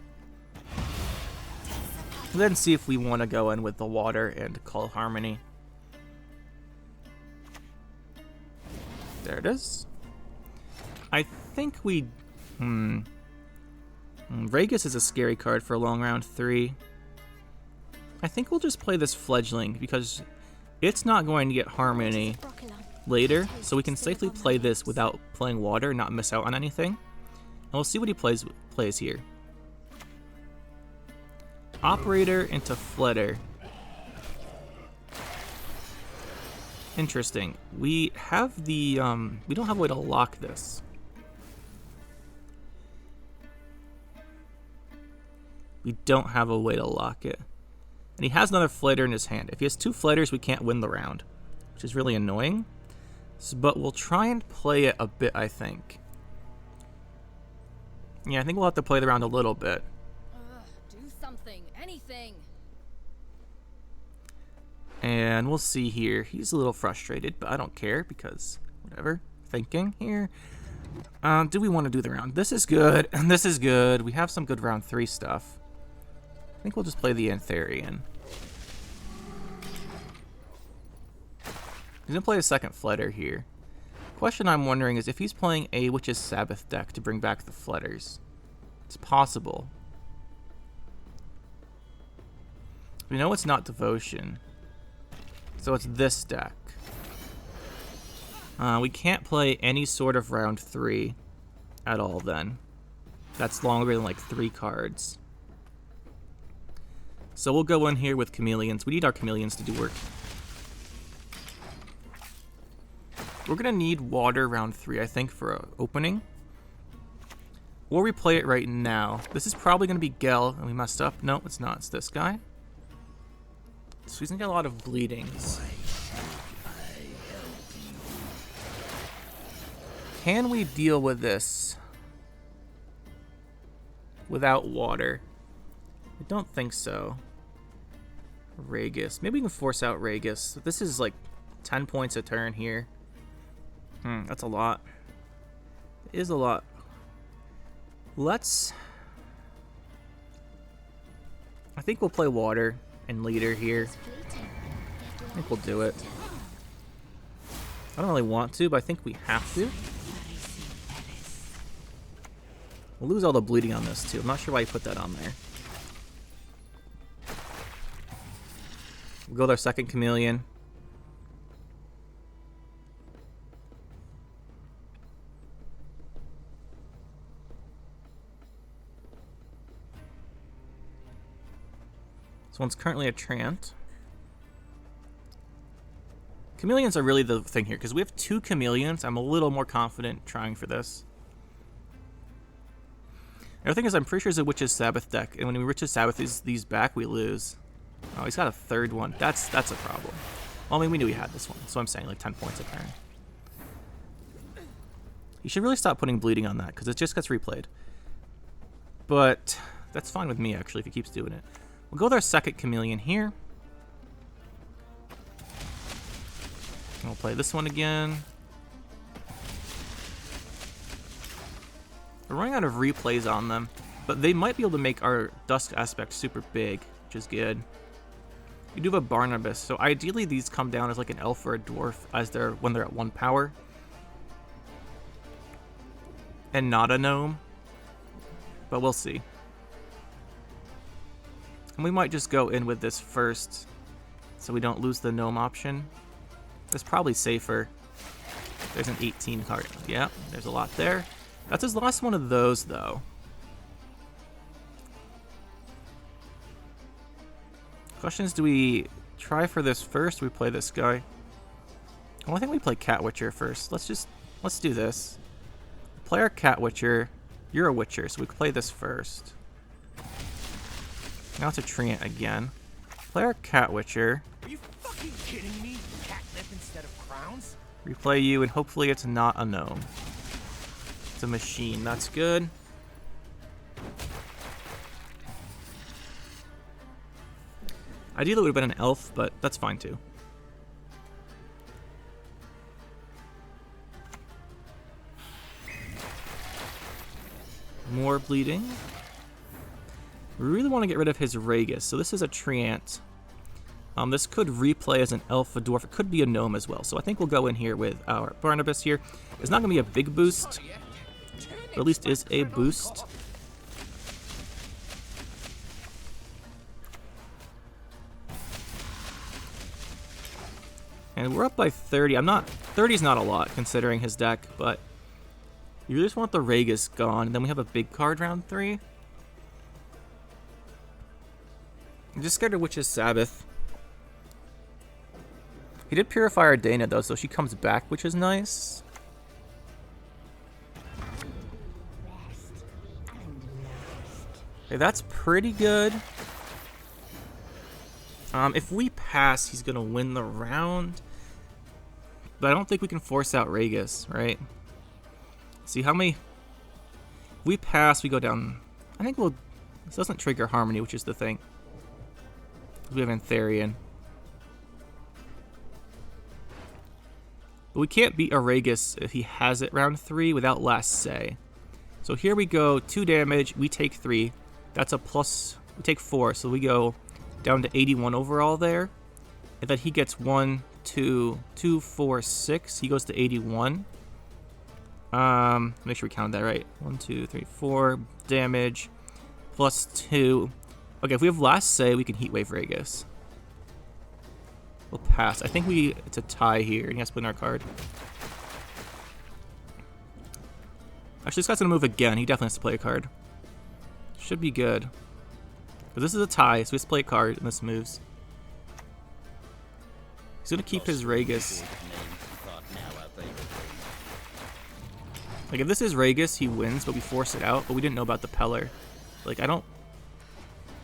And then see if we want to go in with the water and call harmony. There it is. I think we... Ragus is a scary card for a long round 3. I think we'll just play this fledgling because it's not going to get harmony later, so we can safely play this without playing water and not miss out on anything. And we'll see what he plays here. Operator into Flitter. Interesting. We have the, we don't have a way to lock this. We don't have a way to lock it. And he has another Flitter in his hand. If he has 2 Flitters, we can't win the round, which is really annoying. But we'll try and play it a bit, I think. Yeah, I think we'll have to play the round a little bit. Do something, anything. And we'll see here. He's a little frustrated, but I don't care because whatever. Thinking here. Do we want to do the round? This is good, and this is good. We have some good round 3 stuff. I think we'll just play the Antherian. He's going to play a second Flitter here. Question I'm wondering is if he's playing a Witch's Sabbath deck to bring back the Flitters. It's possible. We know it's not Devotion. So it's this deck. We can't play any sort of round 3 at all then. That's longer than like 3 cards. So we'll go in here with chameleons. We need our chameleons to do work. We're going to need water round 3, I think, for an opening. Or we play it right now. This is probably going to be Gel, and we messed up. No, it's not. It's this guy. So he's going to get a lot of bleedings. Can we deal with this without water? I don't think so. Ragus. Maybe we can force out Ragus. This is like 10 points a turn here. That's a lot. It is a lot. I think we'll play water and leader here. I think we'll do it. I don't really want to, but I think we have to. We'll lose all the bleeding on this too. I'm not sure why you put that on there. We'll go with our second chameleon. This one's currently a Trant. Chameleons are really the thing here, because we have 2 chameleons. I'm a little more confident trying for this. The other thing is I'm pretty sure it's a Witch's Sabbath deck, and when we Witch's Sabbath these back, we lose. Oh, he's got a 3rd one. That's a problem. Well, I mean, we knew he had this one, so I'm saying like 10 points a turn. He should really stop putting bleeding on that, because it just gets replayed. But that's fine with me, actually, if he keeps doing it. We'll go with our 2nd chameleon here. And we'll play this one again. We're running out of replays on them, but they might be able to make our Dusk aspect super big, which is good. We do have a Barnabas, so ideally these come down as like an elf or a dwarf when they're at 1 power. And not a gnome. But we'll see. And we might just go in with this first, so we don't lose the gnome option. That's probably safer. There's an 18 card. Yeah, there's a lot there. That's his last one of those, though. Question is, do we try for this first, or we play this guy? Well, I think we play Cat Witcher first. Let's do this. Play our Cat Witcher. You're a Witcher, so we can play this first. Now it's a Treant again. Play our Cat Witcher. Are you fucking kidding me? Catnip instead of crowns? Replay you, and hopefully it's not a gnome. It's a machine. That's good. Ideally, it would have been an elf, but that's fine too. More bleeding. We really want to get rid of his Ragus, so this is a Treant. This could replay as an elf, a dwarf. It could be a gnome as well. So I think we'll go in here with our Barnabas here. It's not going to be a big boost, but at least is a boost. And we're up by 30. 30 is not a lot considering his deck, but you just want the Ragus gone, and then we have a big card round 3. I'm just scared of Witch's Sabbath. He did purify our Dana though, so she comes back, which is nice. Okay, that's pretty good. If we pass, he's gonna win the round. But I don't think we can force out Ragus, right? See how many... If we pass, we go down... I think we'll... This doesn't trigger Harmony, which is the thing. We have Antharian. But we can't beat Aragus if he has it round 3 without Last Say. So here we go, 2 damage, we take 3. That's a plus, we take 4, so we go down to 81 overall there. And then he gets 1, 2, 4, 6. He goes to 81. Make sure we count that right. 1, 2, 3, 4 damage plus 2. Okay, if we have Last Say, we can Heatwave Ragus. We'll pass. I think it's a tie here, and he has to put in our card. Actually, this guy's gonna move again. He definitely has to play a card. Should be good. But this is a tie, so he has to play a card, and this moves. He's gonna keep his Ragus. Like, if this is Ragus, he wins, but we force it out. But we didn't know about the Peller. Like, I don't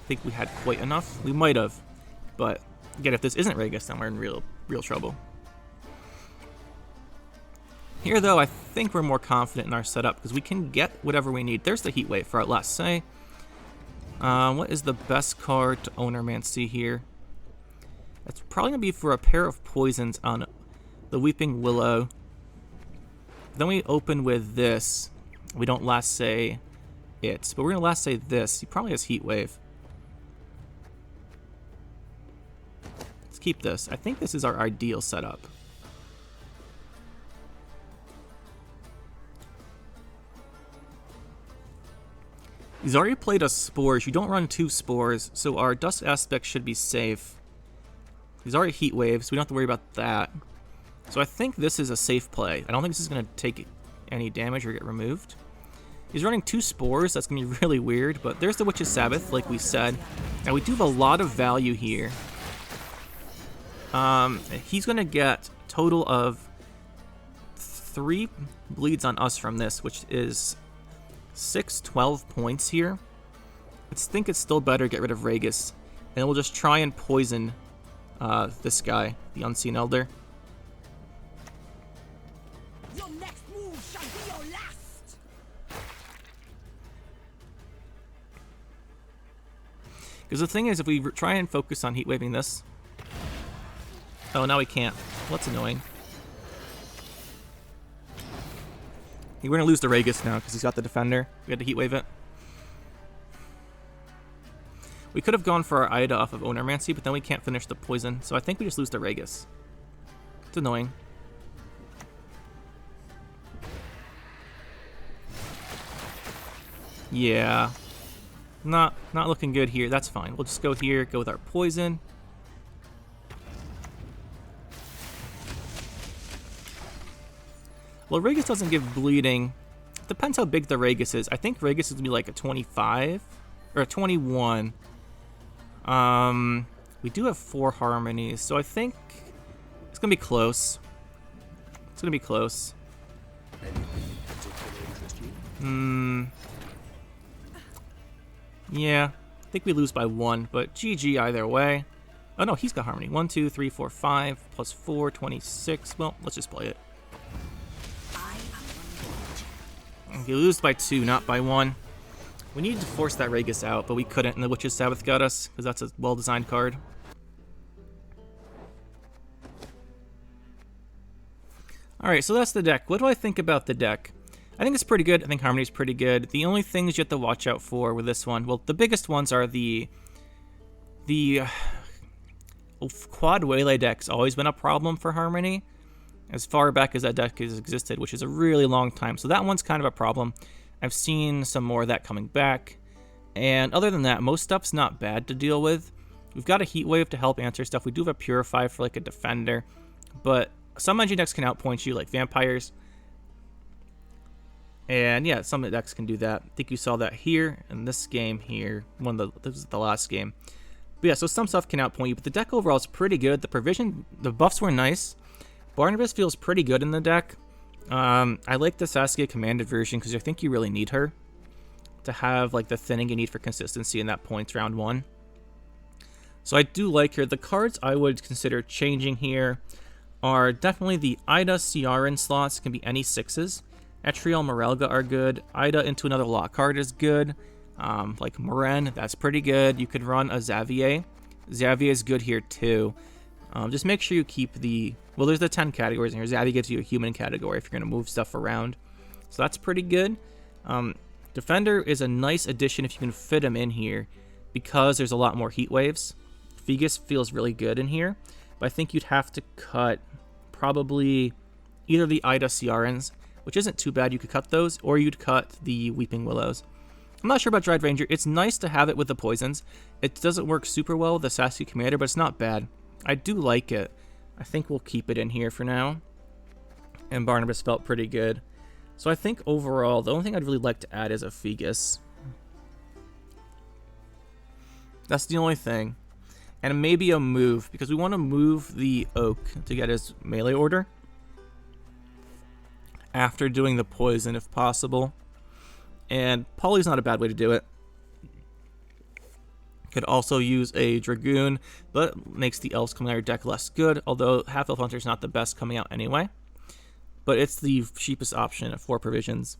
think we had quite enough. We might have, but again, if this isn't Ragus, then we're in real trouble. Here, though, I think we're more confident in our setup because we can get whatever we need. There's the Heat Wave for our Last Say. What is the best card to Ownermancy here? It's probably going to be for a pair of poisons on the Weeping Willow. Then we open with this. We don't Last Say it, but we're going to Last Say this. He probably has Heat Wave. Let's keep this. I think this is our ideal setup. He's already played us Spores. You don't run 2 Spores, so our Dust Aspect should be safe. He's already Heat Wave, so we don't have to worry about that. So I think this is a safe play. I don't think this is going to take any damage or get removed. He's running 2 Spores. That's going to be really weird, but there's the Witch's Sabbath, like we said. Now, we do have a lot of value here. He's going to get total of 3 bleeds on us from this, which is 12 points here. I think it's still better to get rid of Regis, and we'll just try and poison this guy, the Unseen Elder. Your next move shall be your last. Because the thing is, if we try and focus on heat waving this... Oh, now we can't. Well, that's annoying. We're going to lose to Regis now because he's got the defender. We had to heat wave it. We could have gone for our Ida off of Onermancy, but then we can't finish the poison. So I think we just lose to Regis. It's annoying. Yeah. Not looking good here. That's fine. We'll just go here, go with our poison. Well, Regis doesn't give bleeding. It depends how big the Regis is. I think Regis is going to be like a 25 or a 21. We do have 4 harmonies, so I think it's going to be close. It's going to be close. Yeah, I think we lose by 1, but GG either way. Oh no, he's got harmony. 1, 2, 3, 4, 5, plus 4, 26. Well, let's just play it. You lose by 2, not by 1. We needed to force that Regis out, but we couldn't, and the Witch's Sabbath got us, because that's a well-designed card. Alright, so that's the deck. What do I think about the deck? I think it's pretty good. I think Harmony's pretty good. The only things you have to watch out for with this one, well, the biggest ones are the quad Waylay deck's always been a problem for Harmony, as far back as that deck has existed, which is a really long time. So that one's kind of a problem. I've seen some more of that coming back. And other than that, most stuff's not bad to deal with. We've got a Heat Wave to help answer stuff. We do have a Purify for like a defender. But some engine decks can outpoint you, like Vampires. And yeah, some decks can do that. I think you saw that here in this game here. This was the last game. But yeah, so some stuff can outpoint you. But the deck overall is pretty good. The buffs were nice. Barnabas feels pretty good in the deck. I like the Saskia commanded version because I think you really need her to have like the thinning you need for consistency in that points round 1. So I do like her. The cards I would consider changing here are definitely the Ida CRN slots. Can be any 6s. Etriel, Morelga are good. Ida into another lock card is good. Like Moren, that's pretty good. You could run a Xavier. Xavier is good here too. Just make sure you keep the... Well, there's the 10 categories in here. Xavier gives you a human category if you're going to move stuff around. So that's pretty good. Defender is a nice addition if you can fit him in here because there's a lot more heat waves. Fegus feels really good in here. But I think you'd have to cut probably either the Ida CRNs, which isn't too bad. You could cut those, or you'd cut the Weeping Willows. I'm not sure about Dried Ranger. It's nice to have it with the poisons. It doesn't work super well with the Saskia Commander, but it's not bad. I do like it. I think we'll keep it in here for now. And Barnabas felt pretty good. So I think overall, the only thing I'd really like to add is a Fegus. That's the only thing. And maybe a move, because we want to move the Oak to get his melee order after doing the poison if possible. And Poly's not a bad way to do it. Could also use a Dragoon, but makes the elves coming out of your deck less good, although Half Elf Hunter is not the best coming out anyway. But it's the cheapest option at 4 provisions.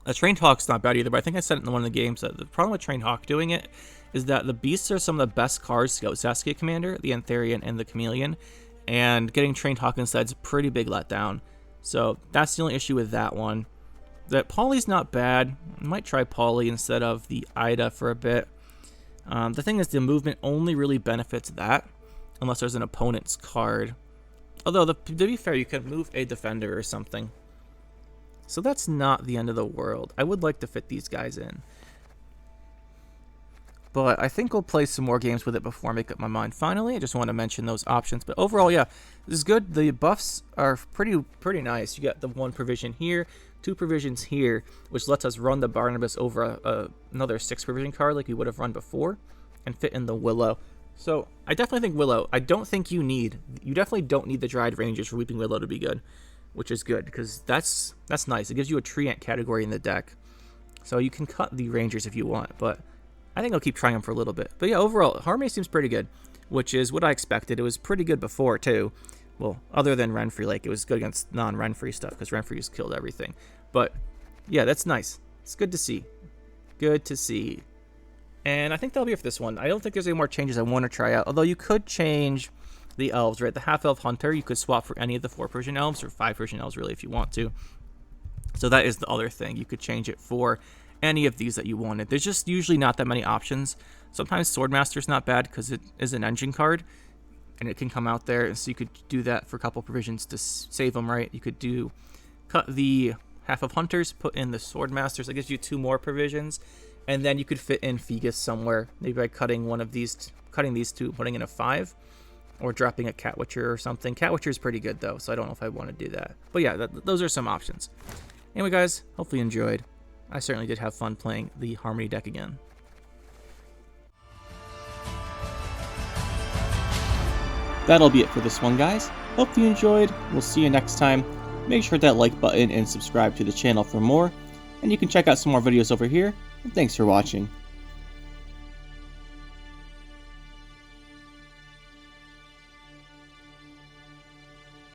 A Trained Hawk's not bad either, but I think I said it in one of the games that the problem with Trained Hawk doing it is that the Beasts are some of the best cards to go with Saskia Commander, the Antherian, and the Chameleon, and getting Trained Hawk instead is a pretty big letdown. So that's the only issue with that one. That Poly's not bad. I might try Poly instead of the Ida for a bit. The thing is, the movement only really benefits that unless there's an opponent's card. Although, to be fair, you could move a defender or something. So that's not the end of the world. I would like to fit these guys in. But I think we'll play some more games with it before I make up my mind. Finally, I just want to mention those options. But overall, yeah, this is good. The buffs are pretty nice. You got the 1 provision here, 2 provisions here, which lets us run the Barnabas over another 6 provision card like we would have run before, and fit in the Willow. So I definitely think Willow. You definitely don't need the Dried Rangers for Weeping Willow to be good, which is good because that's nice. It gives you a tree ant category in the deck, so you can cut the Rangers if you want. But I think I'll keep trying them for a little bit. But yeah, overall, Harmony seems pretty good, which is what I expected. It was pretty good before too. Well, other than Renfri, like it was good against non-Renfri stuff because Renfri has killed everything. But yeah, that's nice. It's good to see. Good to see. And I think that'll be it for this one. I don't think there's any more changes I want to try out. Although you could change the elves, right? The half-elf hunter, you could swap for any of the 4 Persian elves or 5 Persian elves, really, if you want to. So that is the other thing. You could change it for any of these that you wanted. There's just usually not that many options. Sometimes Swordmaster's not bad because it is an engine card, and it can come out there. And so you could do that for a couple provisions to save them, right? You could cut the half of hunters, put in the Swordmasters. That gives you 2 more provisions. And then you could fit in Fegus somewhere, maybe by cutting these 2, putting in a 5, or dropping a Cat Witcher or something. Cat Witcher is pretty good though, so I don't know if I want to do that. But yeah, those are some options. Anyway, guys, hopefully you enjoyed. I certainly did have fun playing the Harmony deck again. That'll be it for this one, guys. Hope you enjoyed. We'll see you next time. Make sure to hit that like button and subscribe to the channel for more. And you can check out some more videos over here. And thanks for watching.